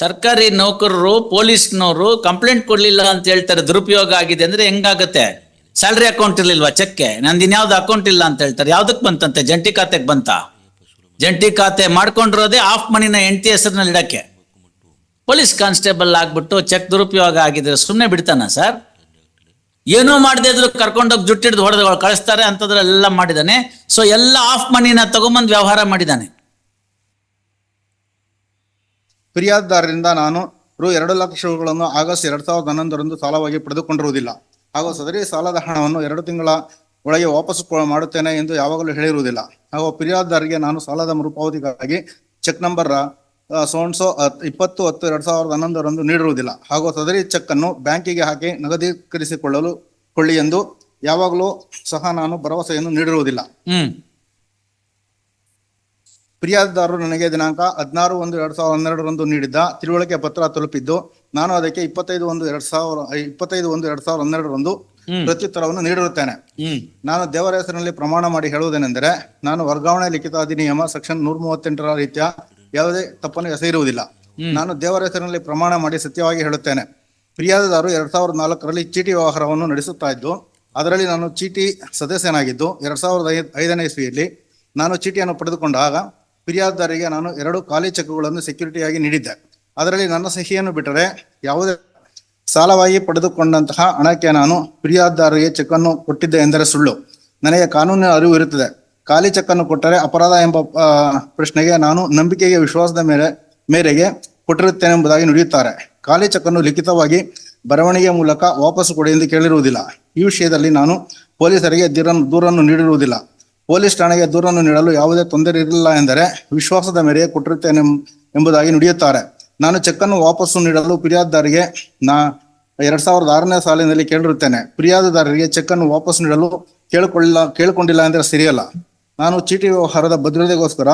ಸರ್ಕಾರಿ ನೌಕರರು ಪೊಲೀಸ್ನವರು ಕಂಪ್ಲೇಂಟ್ ಕೊಡ್ಲಿಲ್ಲ ಅಂತ ಹೇಳ್ತಾರೆ, ದುರುಪಯೋಗ ಆಗಿದೆ ಅಂದ್ರೆ ಹೆಂಗಾಗತ್ತೆ? ಸ್ಯಾಲ್ರಿ ಅಕೌಂಟ್ ಇರ್ಲಿಲ್ವಾ ಚೆಕ್ಗೆ? ನಂದು ಇನ್ಯಾವ್ದು ಅಕೌಂಟ್ ಇಲ್ಲ ಅಂತ ಹೇಳ್ತಾರೆ. ಯಾವ್ದಕ್ ಬಂತಂತೆ? ಜಂಟಿ ಖಾತೆಗೆ ಬಂತ? ಜಂಟಿ ಖಾತೆ ಮಾಡ್ಕೊಂಡಿರೋದೇ ಆಫ್ ಮನಿನ ಹೆಂಡತಿ ಹೆಸರಿನಲ್ಲಿ ಇಡಕ್ಕೆ. ಪೊಲೀಸ್ ಕಾನ್ಸ್ಟೇಬಲ್ ಆಗ್ಬಿಟ್ಟು ಚೆಕ್ ದುರುಪಯೋಗ ಆಗಿದ್ರೆ ಸುಮ್ಮನೆ ಬಿಡ್ತಾನ ಸರ್? ಏನೋ ಮಾಡದೇ ಇದ್ರು ಕರ್ಕೊಂಡೋಗಿ ಜುಟ್ಟಿಡ್ದು ಹೊಡೆದು ಕಳಿಸ್ತಾರೆ, ಅಂತದ್ರೆಲ್ಲ ಮಾಡಿದಾನೆ. ಸೊ ಎಲ್ಲ ಆಫ್ ಮನಿನ ತಗೊಂಬಂದು ವ್ಯವಹಾರ ಮಾಡಿದಾನೆ. ಫಿರ್ಯಾದಿದಾರರಿಂದ ನಾನು ರು 2,00,000 ಆಗಸ್ಟ್ 2011 ಸಾಲವಾಗಿ ಪಡೆದುಕೊಂಡಿರುವುದಿಲ್ಲ ಹಾಗೂ ಸದರಿ ಸಾಲದ ಹಣವನ್ನು 2 ತಿಂಗಳ ಒಳಗೆ ವಾಪಸ್ ಮಾಡುತ್ತೇನೆ ಎಂದು ಯಾವಾಗಲೂ ಹೇಳಿರುವುದಿಲ್ಲ. ಹಾಗೂ ಫಿರ್ಯಾದಿದಾರರಿಗೆ ನಾನು ಸಾಲದ ಮರುಪಾವತಿಗಾಗಿ ಚೆಕ್ ನಂಬರ್ 20/10/2011 ನೀಡಿರುವುದಿಲ್ಲ ಹಾಗೂ ಸದರಿ ಚೆಕ್ ಅನ್ನು ಬ್ಯಾಂಕಿಗೆ ಹಾಕಿ ನಗದೀಕರಿಸಿಕೊಳ್ಳಿ ಎಂದು ಯಾವಾಗಲೂ ಸಹ ನಾನು ಭರವಸೆಯನ್ನು ನೀಡಿರುವುದಿಲ್ಲ. ಫಿರ್ಯಾದಿದಾರರು ನನಗೆ ದಿನಾಂಕ 16/1/2012 ನೀಡಿದ್ದ ತಿಳುವಳಿಕೆ ಪತ್ರ ತಲುಪಿದ್ದು ನಾನು ಅದಕ್ಕೆ 25/1/2012 ಪ್ರತ್ಯುತ್ತರವನ್ನು ನೀಡಿರುತ್ತೇನೆ. ನಾನು ದೇವರ ಹೆಸರಿನಲ್ಲಿ ಪ್ರಮಾಣ ಮಾಡಿ ಹೇಳುವುದೇನೆಂದರೆ, ನಾನು ವರ್ಗಾವಣೆ ಲಿಖಿತ ಅಧಿನಿಯಮ ಸೆಕ್ಷನ್ 138 ರೀತಿಯ ಯಾವುದೇ ತಪ್ಪನ್ನು ಎಸಗಿರುವುದಿಲ್ಲ. ನಾನು ದೇವರ ಹೆಸರಿನಲ್ಲಿ ಪ್ರಮಾಣ ಮಾಡಿ ಸತ್ಯವಾಗಿ ಹೇಳುತ್ತೇನೆ. ಫಿರ್ಯಾದಿದಾರರು 2004ರಲ್ಲಿ ಚೀಟಿ ವ್ಯವಹಾರವನ್ನು ನಡೆಸುತ್ತಾ ಇದ್ದು, ಅದರಲ್ಲಿ ನಾನು ಚೀಟಿ ಸದಸ್ಯನಾಗಿದ್ದು 2005ನೇ ಇಸ್ವಿಯಲ್ಲಿ ನಾನು ಚೀಟಿಯನ್ನು ಪಡೆದುಕೊಂಡಾಗ ಫಿರ್ಯಾದಿದಾರರಿಗೆ ನಾನು 2 ಖಾಲಿ ಚೆಕ್ಗಳನ್ನು ಸೆಕ್ಯೂರಿಟಿಯಾಗಿ ನೀಡಿದ್ದೆ. ಅದರಲ್ಲಿ ನನ್ನ ಸಹಿಯನ್ನು ಬಿಟ್ಟರೆ ಯಾವುದೇ ಸಾಲವಾಗಿ ಪಡೆದುಕೊಂಡಂತಹ ಹಣಕ್ಕೆ ನಾನು ಫಿರ್ಯಾದಿದಾರರಿಗೆ ಚೆಕ್ ಅನ್ನು ಕೊಟ್ಟಿದ್ದೆ ಎಂದರೆ ಸುಳ್ಳು. ನನಗೆ ಕಾನೂನಿನ ಅರಿವು ಇರುತ್ತದೆ. ಖಾಲಿ ಚೆಕ್ ಅನ್ನು ಕೊಟ್ಟರೆ ಅಪರಾಧ ಎಂಬ ಪ್ರಶ್ನೆಗೆ ನಾನು ನಂಬಿಕೆಗೆ ವಿಶ್ವಾಸದ ಮೇರೆಗೆ ಕೊಟ್ಟಿರುತ್ತೇನೆ ಎಂಬುದಾಗಿ ನುಡಿಯುತ್ತಾರೆ. ಖಾಲಿ ಚೆಕ್ ಅನ್ನು ಲಿಖಿತವಾಗಿ ಬರವಣಿಗೆ ಮೂಲಕ ವಾಪಸ್ಸು ಕೊಡಿ ಎಂದು ಕೇಳಿರುವುದಿಲ್ಲ. ಈ ವಿಷಯದಲ್ಲಿ ನಾನು ಪೊಲೀಸರಿಗೆ ದೂರನ್ನು ನೀಡಿರುವುದಿಲ್ಲ. ಪೊಲೀಸ್ ಠಾಣೆಗೆ ದೂರನ್ನು ನೀಡಲು ಯಾವುದೇ ತೊಂದರೆ ಇರಲಿಲ್ಲ ಎಂದರೆ ವಿಶ್ವಾಸದ ಮೇರೆಗೆ ಕೊಟ್ಟಿರುತ್ತೇನೆ ಎಂಬುದಾಗಿ ನುಡಿಯುತ್ತಾರೆ. ನಾನು ಚೆಕ್ ಅನ್ನು ವಾಪಸ್ಸು ನೀಡಲು ಫಿರ್ಯಾದಿದಾರರಿಗೆ 2006ನೇ ಸಾಲಿನಲ್ಲಿ ಕೇಳಿರುತ್ತೇನೆ. ಫಿರ್ಯಾದಿದಾರರಿಗೆ ಚೆಕ್ ಅನ್ನು ವಾಪಸ್ಸು ನೀಡಲು ಕೇಳಿಕೊಂಡಿಲ್ಲ ಎಂದರೆ ಸರಿಯಲ್ಲ. ನಾನು ಚೀಟಿ ವ್ಯವಹಾರದ ಭದ್ರತೆಗೋಸ್ಕರ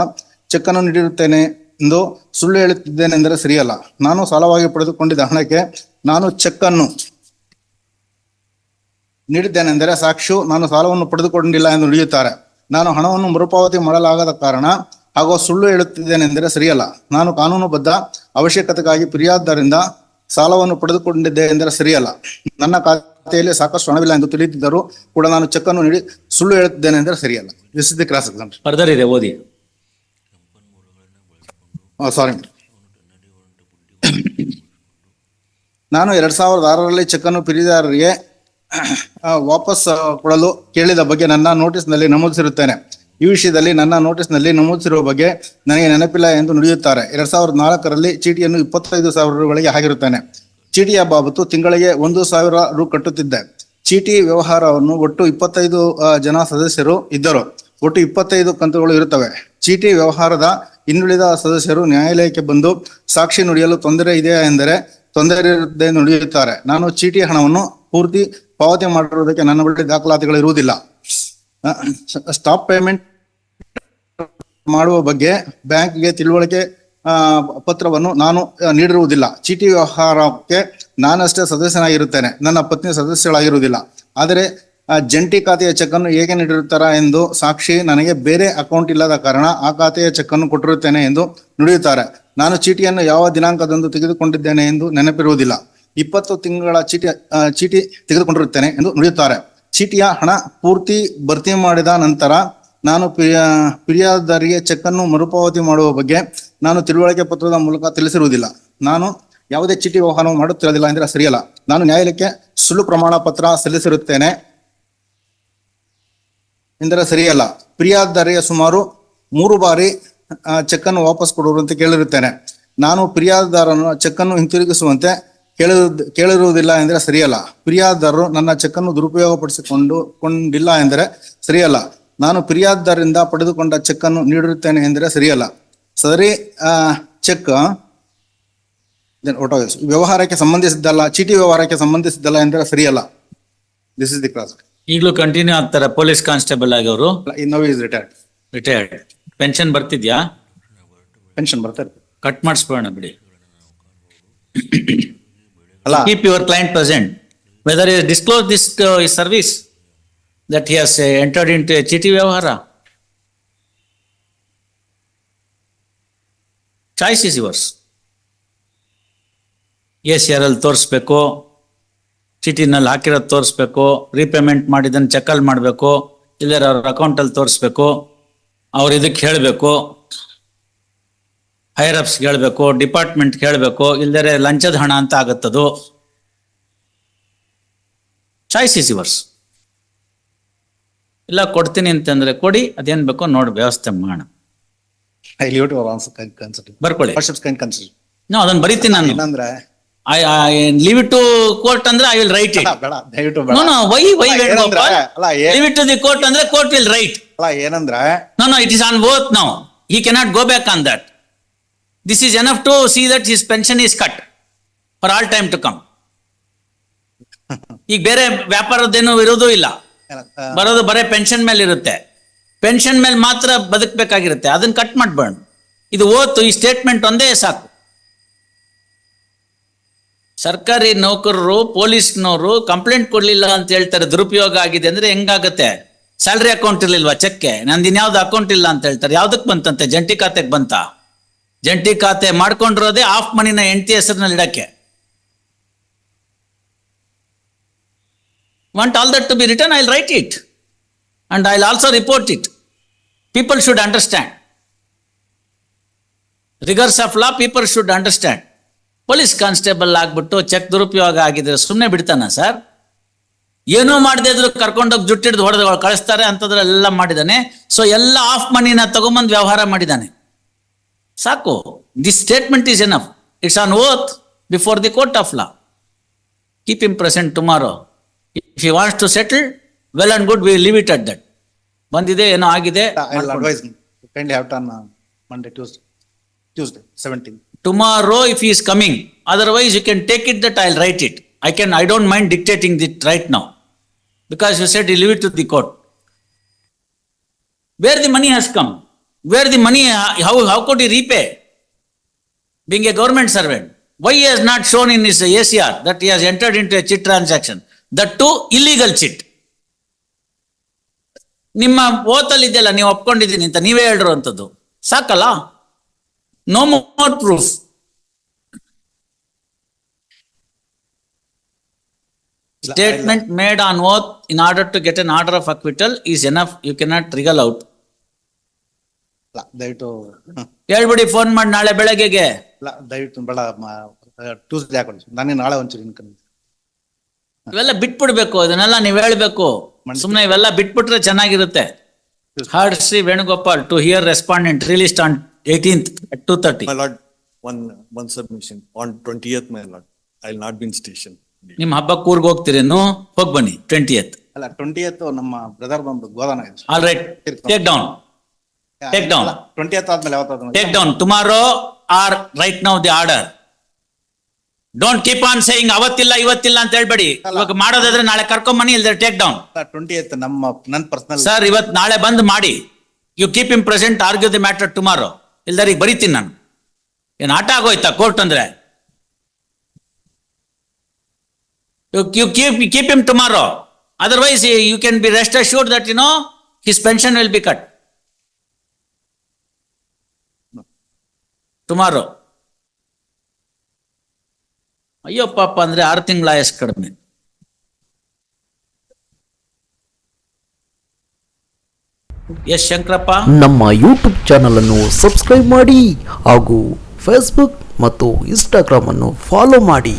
ಚೆಕ್ ಅನ್ನು ನೀಡಿರುತ್ತೇನೆ ಎಂದು ಸುಳ್ಳು ಹೇಳುತ್ತಿದ್ದೇನೆಂದರೆ ಸರಿಯಲ್ಲ. ನಾನು ಸಾಲವಾಗಿ ಪಡೆದುಕೊಂಡಿದ್ದ ಹಣಕ್ಕೆ ನಾನು ಚೆಕ್ ಅನ್ನು ನೀಡಿದ್ದೇನೆಂದರೆ ಸಾಕ್ಷಿಯು ನಾನು ಸಾಲವನ್ನು ಪಡೆದುಕೊಂಡಿಲ್ಲ ಎಂದು ನುಡಿಯುತ್ತಾರೆ. ನಾನು ಹಣವನ್ನು ಮರುಪಾವತಿ ಮಾಡಲಾಗದ ಕಾರಣ ಹಾಗೂ ಸುಳ್ಳು ಹೇಳುತ್ತಿದ್ದೇನೆಂದರೆ ಸರಿಯಲ್ಲ. ನಾನು ಕಾನೂನುಬದ್ಧ ಅವಶ್ಯಕತೆಗಾಗಿ ಫಿರ್ಯಾದಿದಾರರಿಂದ ಸಾಲವನ್ನು ಪಡೆದುಕೊಂಡಿದ್ದೆ ಎಂದರೆ ಸರಿಯಲ್ಲ. ನನ್ನ ಖಾತೆಯಲ್ಲಿ ಸಾಕಷ್ಟು ಹಣವಿಲ್ಲ ಎಂದು ತಿಳಿದಿದ್ದರೂ ಕೂಡ ನಾನು ಚೆಕ್ ಅನ್ನು ನೀಡಿ ಸುಳ್ಳು ಹೇಳುತ್ತಿದ್ದೇನೆ ಎಂದರೆ ಸರಿಯಲ್ಲ. This is the cross examination. Further ಇದೆ ಓದಿ. ಸಾರಿ, ನಾನು 2006ರಲ್ಲಿ ಚೆಕ್ ಅನ್ನು ಫಿರ್ಯಾದಿದಾರರಿಗೆ ವಾಪಸ್ ಕೊಡಲು ಕೇಳಿದ ಬಗ್ಗೆ ನನ್ನ ನೋಟಿಸ್ನಲ್ಲಿ ನಮೂದಿಸಿರುತ್ತೇನೆ. ಈ ವಿಷಯದಲ್ಲಿ ನನ್ನ ನೋಟಿಸ್ನಲ್ಲಿ ನಮೂದಿಸಿರುವ ಬಗ್ಗೆ ನನಗೆ ನೆನಪಿಲ್ಲ ಎಂದು ನುಡಿಯುತ್ತಾರೆ. 2004ರಲ್ಲಿ ಚೀಟಿಯನ್ನು 25,000 ರೂಗಳಿಗೆ ಹಾಕಿರುತ್ತೇನೆ. ಚೀಟಿಯ ಬಾಬತ್ತು ತಿಂಗಳಿಗೆ 1,000 ರು ಕಟ್ಟುತ್ತಿದ್ದೆ. ಚೀಟಿ ವ್ಯವಹಾರವನ್ನು ಒಟ್ಟು 25 ಜನ ಸದಸ್ಯರು ಇದ್ದರು. ಒಟ್ಟು 25 ಕಂತುಗಳು ಇರುತ್ತವೆ. ಚೀಟಿ ವ್ಯವಹಾರದ ಇನ್ನುಳಿದ ಸದಸ್ಯರು ನ್ಯಾಯಾಲಯಕ್ಕೆ ಬಂದು ಸಾಕ್ಷಿ ನುಡಿಯಲು ತೊಂದರೆ ಇದೆಯಾ ಎಂದರೆ ತೊಂದರೆ ಇರುತ್ತದೆ ಎಂದು ನುಡಿಯುತ್ತಾರೆ. ನಾನು ಚೀಟಿ ಹಣವನ್ನು ಪೂರ್ತಿ ಪಾವತಿ ಮಾಡಿರುವುದಕ್ಕೆ ನನ್ನ ಬಳಿ ದಾಖಲಾತಿಗಳು ಇರುವುದಿಲ್ಲ. ಸ್ಟಾಪ್ ಪೇಮೆಂಟ್ ಮಾಡುವ ಬಗ್ಗೆ ಬ್ಯಾಂಕ್ಗೆ ತಿಳುವಳಿಕೆ ಪತ್ರವನ್ನು ನಾನು ನೀಡಿರುವುದಿಲ್ಲ. ಚೀಟಿ ವ್ಯವಹಾರಕ್ಕೆ ನಾನಷ್ಟೇ ಸದಸ್ಯನಾಗಿರುತ್ತೇನೆ, ನನ್ನ ಪತ್ನಿ ಸದಸ್ಯಳಾಗಿರುವುದಿಲ್ಲ. ಆದರೆ ಜಂಟಿ ಖಾತೆಯ ಚೆಕ್ ಅನ್ನು ಹೇಗೆ ನೀಡಿರುತ್ತಾರಾ ಎಂದು ಸಾಕ್ಷಿ ನನಗೆ ಬೇರೆ ಅಕೌಂಟ್ ಇಲ್ಲದ ಕಾರಣ ಆ ಖಾತೆಯ ಚೆಕ್ ಅನ್ನು ಕೊಟ್ಟಿರುತ್ತೇನೆ ಎಂದು ನುಡಿಯುತ್ತಾರೆ. ನಾನು ಚೀಟಿಯನ್ನು ಯಾವ ದಿನಾಂಕದಂದು ತೆಗೆದುಕೊಂಡಿದ್ದೇನೆ ಎಂದು ನೆನಪಿರುವುದಿಲ್ಲ. 20 ತಿಂಗಳ ಚೀಟಿ ತೆಗೆದುಕೊಂಡಿರುತ್ತೇನೆ ಎಂದು ನುಡಿಯುತ್ತಾರೆ. ಚೀಟಿಯ ಹಣ ಪೂರ್ತಿ ಭರ್ತಿ ಮಾಡಿದ ನಂತರ ನಾನು ಫಿರ್ಯಾದಿದಾರರಿಗೆ ಚೆಕ್ ಅನ್ನು ಮರುಪಾವತಿ ಮಾಡುವ ಬಗ್ಗೆ ನಾನು ತಿಳುವಳಿಕೆ ಪತ್ರದ ಮೂಲಕ ತಿಳಿಸಿರುವುದಿಲ್ಲ. ನಾನು ಯಾವುದೇ ಚೀಟಿ ವ್ಯವಹಾರ ಮಾಡುತ್ತಿರೋದಿಲ್ಲ ಎಂದರೆ ಸರಿಯಲ್ಲ. ನಾನು ನ್ಯಾಯಾಲಯಕ್ಕೆ ಸುಳ್ಳು ಪ್ರಮಾಣ ಪತ್ರ ಸಲ್ಲಿಸಿರುತ್ತೇನೆ ಎಂದರೆ ಸರಿಯಲ್ಲ. ಫಿರ್ಯಾದಿದಾರರಿಗೆ ಸುಮಾರು 3 ಬಾರಿ ಚೆಕ್ ಅನ್ನು ವಾಪಸ್ ಕೊಡುವಂತೆ ಕೇಳಿರುತ್ತೇನೆ. ನಾನು ಫಿರ್ಯಾದಿದಾರನ ಚೆಕ್ ಅನ್ನು ಹಿಂತಿರುಗಿಸುವಂತೆ ಕೇಳಿರುವುದಿಲ್ಲ ಎಂದರೆ ಸರಿಯಲ್ಲ. ಫಿರ್ಯಾದಿದಾರರು ನನ್ನ ಚೆಕ್ ಅನ್ನು ದುರುಪಯೋಗಪಡಿಸಿಕೊಂಡಿಲ್ಲ ಎಂದರೆ ಸರಿಯಲ್ಲ. ನಾನು ಫಿರ್ಯಾದಿದಾರರಿಂದ ಪಡೆದುಕೊಂಡ ಚೆಕ್ ಅನ್ನು ನೀಡಿರುತ್ತೇನೆ ಎಂದರೆ ಸರಿಯಲ್ಲ. ಸದರಿ ಚೆಕ್ ವ್ಯವಹಾರಕ್ಕೆ ಸಂಬಂಧಿಸಿದ್ದಲ್ಲ, ಚೀಟಿ ವ್ಯವಹಾರಕ್ಕೆ ಸಂಬಂಧಿಸಿದ್ದಲ್ಲ ಎಂದರೆ ಸರಿಯಲ್ಲ. This is the class. ಈಗಲೂ ಕಂಟಿನ್ಯೂ ಆಗ್ತಾರೆ ಪೊಲೀಸ್ ಕಾನ್ಸ್ಟೇಬಲ್ ಆಗಿ ಅವರು. Now is retired. ಪೆನ್ಷನ್ ಬರ್ತಿದ್ಯಾ? ಪೆನ್ಷನ್ ಬರ್ತಾರೆ. ಕಟ್ ಮಾಡಿಸ್ಬೋಣ ಬಿಡಿ. Keep your client present. Whether he has disclosed this his service that he has entered into a chiti vyavahara. Choice is yours. ACR ಅಲ್ಲಿ ತೋರಿಸ್ಬೇಕು, ಚೀಟಿನಲ್ಲಿ ಹಾಕಿರೋದು ತೋರಿಸ್ಬೇಕು, ರೀಪೇಮೆಂಟ್ ಮಾಡಿದ್ದನ್ನು ಚೆಕಲ್ಲಿ ಮಾಡಬೇಕು, ಇಲ್ಲರ ಅವ್ರ ಅಕೌಂಟಲ್ಲಿ ತೋರಿಸ್ಬೇಕು, ಅವ್ರು ಇದಕ್ಕೆ ಹೇಳಬೇಕು, ಹೈಯರ್ ಅಪ್ಸ್ಗೆ ಹೇಳಬೇಕು, ಡಿಪಾರ್ಟ್ಮೆಂಟ್ಗೆ ಹೇಳಬೇಕು, ಇಲ್ಲದರೆ ಲಂಚದ ಹಣ ಅಂತ ಆಗುತ್ತದು. Choice is yours. ಇಲ್ಲ ಕೊಡ್ತೀನಿ ಅಂತಂದ್ರೆ ಕೊಡಿ, ಅದೇನ್ ಬೇಕೋ ನೋಡಿ ವ್ಯವಸ್ಥೆ ಮಾಡೋಣ. I leave it to our answer consider. ಬರ್ಕೊಳ್ಳಿ. Worships can consider. ಅದನ್ನ ಬರೀತೀನಿ ನಾನು. ಏನಂದ್ರೆ I leave it to court ಅಂದ್ರೆ I will write it. ಬೇಡ ದಯವಿಟ್ಟು No, ಬೇಡ. why ಏನಂದ್ರೆ ಅಲ್ಲ leave it to the court ಅಂದ್ರೆ court will write. ಏನಂದ್ರೆ No, it is on oath now. He cannot go back on that. This is enough to see that his pension is cut for all time to come. ಈಗ ಬೇರೆ ವ್ಯಾಪಾರದ್ದೇನು ಇರೋದು ಇಲ್ಲ, ಬರೋದು ಬರೇ pension ಮೇಲೆ ಇರುತ್ತೆ. Pension ಮೇಲೆ ಮಾತ್ರ ಬದುಕಬೇಕಾಗಿರುತ್ತೆ, ಅದನ್ನ ಕಟ್ ಮಾಡ್ಬೇಡ. ಇದು ಓತು, ಈ ಸ್ಟೇಟ್ಮೆಂಟ್ ಒಂದೇ ಸಾಕು. ಸರ್ಕಾರಿ ನೌಕರರು, ಪೊಲೀಸ್ನವರು ಕಂಪ್ಲೇಂಟ್ ಕೊಡ್ಲಿಲ್ಲ ಅಂತ ಹೇಳ್ತಾರೆ, ದುರುಪಯೋಗ ಆಗಿದೆ ಅಂದ್ರೆ ಹೆಂಗಾಗತ್ತೆ? ಸ್ಯಾಲ್ರಿ ಅಕೌಂಟ್ ಇರ್ಲಿಲ್ವಾ ಚೆಕ್ಗೆ? ನಂದು ಇನ್ಯಾವ್ದು ಅಕೌಂಟ್ ಇಲ್ಲ ಅಂತ ಹೇಳ್ತಾರೆ. ಯಾವ್ದಕ್ ಬಂತಂತೆ? ಜಂಟಿ ಖಾತೆಗೆ ಬಂತ. ಜಂಟಿ ಖಾತೆ ಮಾಡ್ಕೊಂಡಿರೋದೇ ಆಫ್ ಮನಿನ ಹೆಂಡತಿ ಹೆಸರಿನಲ್ಲಿ ಇಡಕ್ಕೆ. Want all that to be written, I'll write it. And I'll also report it. People should understand. Rigors of law, people should understand. Police constable ಆಗ್ಬಿಟ್ಟು ಚೆಕ್ ದುರುಪಯೋಗ ಆಗಿದ್ರೆ ಸುಮ್ಮನೆ ಬಿಡ್ತಾನ ಸರ್? ಏನೂ ಮಾಡದೇ ಇದ್ರು ಕರ್ಕೊಂಡೋಗಿ ಜುಟ್ಟಿಡ್ದು ಹೊಡೆದು ಕಳಿಸ್ತಾರೆ, ಅಂಥದ್ರೆಲ್ಲ ಮಾಡಿದಾನೆ. ಸೊ ಎಲ್ಲ ಆಫ್ ಮನಿನ ತಗೊಂಬಂದು ವ್ಯವಹಾರ ಮಾಡಿದಾನೆ. ಸಾಕು. This statement is enough. It's on oath before the court of law. Keep him present tomorrow. If he wants to settle, well and good, we leave it at that. ಬಂದಿದೆ, ಏನೋ ಆಗಿದೆ. I'll advise him. Kindly have it on Monday, Tuesday, 17th. Tomorrow, if he is coming, otherwise you can take it that I'll write it. I don't mind dictating it right now, because you said you leave it to the court. Where the money has come? Where the money? How could he repay? Being a government servant, why he has not shown in his ACR that he has entered into a cheat transaction? That too illegal cheat. ನಿಮ್ಮ ಓತಲ್ಲಿ ಇದೆಯಲ್ಲ, ನೀವು ಒಪ್ಕೊಂಡಿದ್ದೀನಿ ಅಂತ ನೀವೇ ಹೇಳಿರುವಂಥದ್ದು ಸಾಕಲ್ಲ? No more proof. Statement made on oath in order to get an order of acquittal is enough. You cannot wriggle out. ದಯವಿಟ್ಟು ಹೇಳ್ಬಿಡಿ, phone ಮಾಡಿ ನಾಳೆ ಬೆಳಗ್ಗೆಗೆ. ದಯವಿಟ್ಟು ಬೇಡ, ಟ್ಯೂಸ್ಡೇ ಹಾಕೊಳ್ಳಿ. ನಾನೇ ನಾಳೆ ಒಂಚೂರು ಇನ್ಕಮ್. ಇವೆಲ್ಲ ಬಿಟ್ಬಿಡ್ಬೇಕು, ಇದನ್ನೆಲ್ಲ ನೀವ್ ಹೇಳ್ಬೇಕು. ಸುಮ್ನೆ ಇವೆಲ್ಲ ಬಿಟ್ಬಿಟ್ರೆ ಚೆನ್ನಾಗಿರುತ್ತೆ. Heard Sri Venugopal to hear respondent released on 18th at 2:30. My lord, one submission. On 20th, my lord, I'll not be in station. ನಿಮ್ ಹಬ್ಬಕ್ಕೆ ಊರ್ಗ್ ಹೋಗ್ತೀರೇನು? ಹೋಗ್ ಬನ್ನಿ 20th. ಅಲ್ಲ 20th ನಮ್ಮ ಬ್ರದರ್ ಬಂದು ಗೋದಾನ ಇದೆ. All right, take down. Take down. 20th ಆದ್ಮೇಲೆ ಯಾವತ್ತಾದ್ರು Take down tomorrow or right now the order. Don't keep on saying ಅವತ್ತಿಲ್ಲ ಇವತ್ತಿಲ್ಲ ಅಂತ ಹೇಳ್ಬೇಡಿ. ಇವಾಗ ಮಾಡೋದಾದ್ರೆ ನಾಳೆ ಕರ್ಕೊಂಬನ್ನಿ, ಇಲ್ದ್ರೆ ಟೇಕ್ ಡೌನ್. 20th ನನ್ನ ಪರ್ಸನಲ್. ಸರ್ ಇವತ್ ನಾಳೆ ಬಂದ್ ಮಾಡಿ. You keep him present, argue the matter tomorrow. ಇಲ್ದಾರ ಈಗ ಬರೀತೀನಿ ನಾನು. ಏನ್ ಆಟ ಆಗೋಯ್ತಾ ಕೋರ್ಟ್ ಅಂದ್ರೆ? You keep him tomorrow. Otherwise, you can be rest assured that his pension will be cut tomorrow. ಅಯ್ಯೋ ಪಾಪ ಅಂದ್ರೆ 6 ತಿಂಗಳ ಆಯಸ್ ಕಡಿಮೆ. ಎಸ್ ಶಂಕರಪ್ಪ, ನಮ್ಮ ಯೂಟ್ಯೂಬ್ ಚಾನಲ್ ಅನ್ನು ಸಬ್ಸ್ಕ್ರೈಬ್ ಮಾಡಿ ಹಾಗೂ ಫೇಸ್ಬುಕ್ ಮತ್ತು ಇನ್ಸ್ಟಾಗ್ರಾಮ್ ಅನ್ನು ಫಾಲೋ ಮಾಡಿ.